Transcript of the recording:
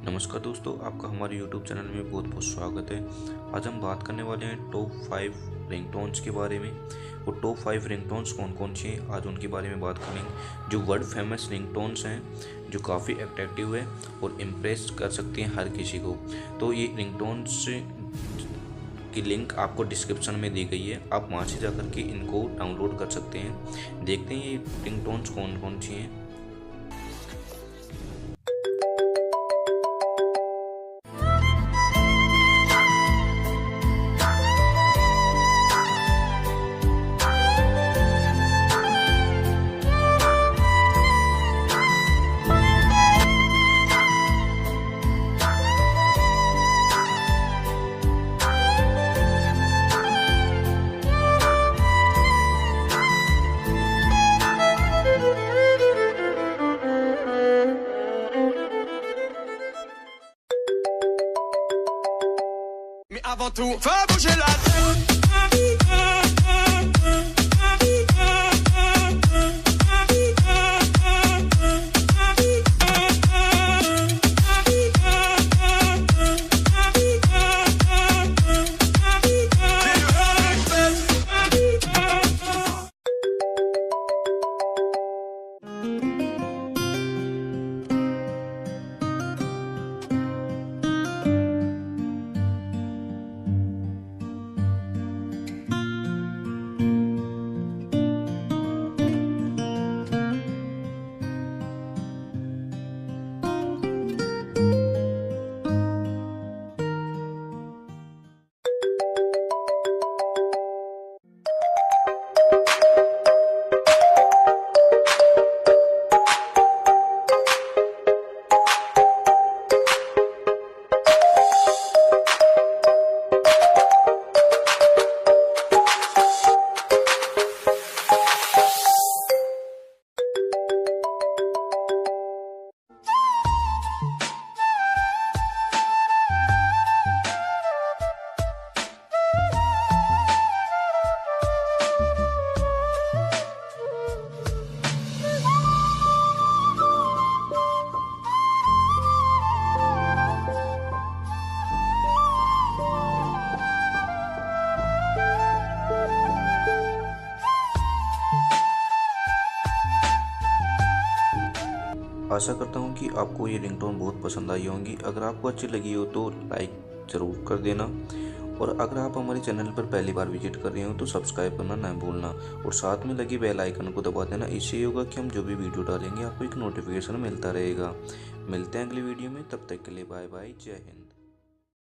नमस्कार दोस्तों, आपका हमारे YouTube चैनल में बहुत बहुत स्वागत है। आज हम बात करने वाले हैं टॉप 5 रिंगटोन्स के बारे में। वो टॉप 5 रिंगटोन्स कौन कौन सी हैं, आज उनके बारे में बात करेंगे। जो वर्ल्ड फेमस रिंगटोन्स हैं, जो काफ़ी अट्रैक्टिव है और इम्प्रेस कर सकती हैं हर किसी को। तो ये रिंगटोन्स की लिंक आपको डिस्क्रिप्शन में दी गई है, आप वहाँ से जाकर के इनको डाउनलोड कर सकते हैं। देखते हैं ये रिंगटोन्स कौन कौन सी हैं। Mais avant tout, fais bouger la tête. आशा करता हूँ कि आपको ये रिंगटोन बहुत पसंद आई होंगी। अगर आपको अच्छी लगी हो तो लाइक ज़रूर कर देना, और अगर आप हमारे चैनल पर पहली बार विजिट कर रहे हो तो सब्सक्राइब करना ना भूलना, और साथ में लगी बेल आइकन को दबा देना। इससे ये होगा कि हम जो भी वीडियो डालेंगे आपको एक नोटिफिकेशन मिलता रहेगा। मिलते हैं अगली वीडियो में, तब तक के लिए बाय बाय, जय हिंद।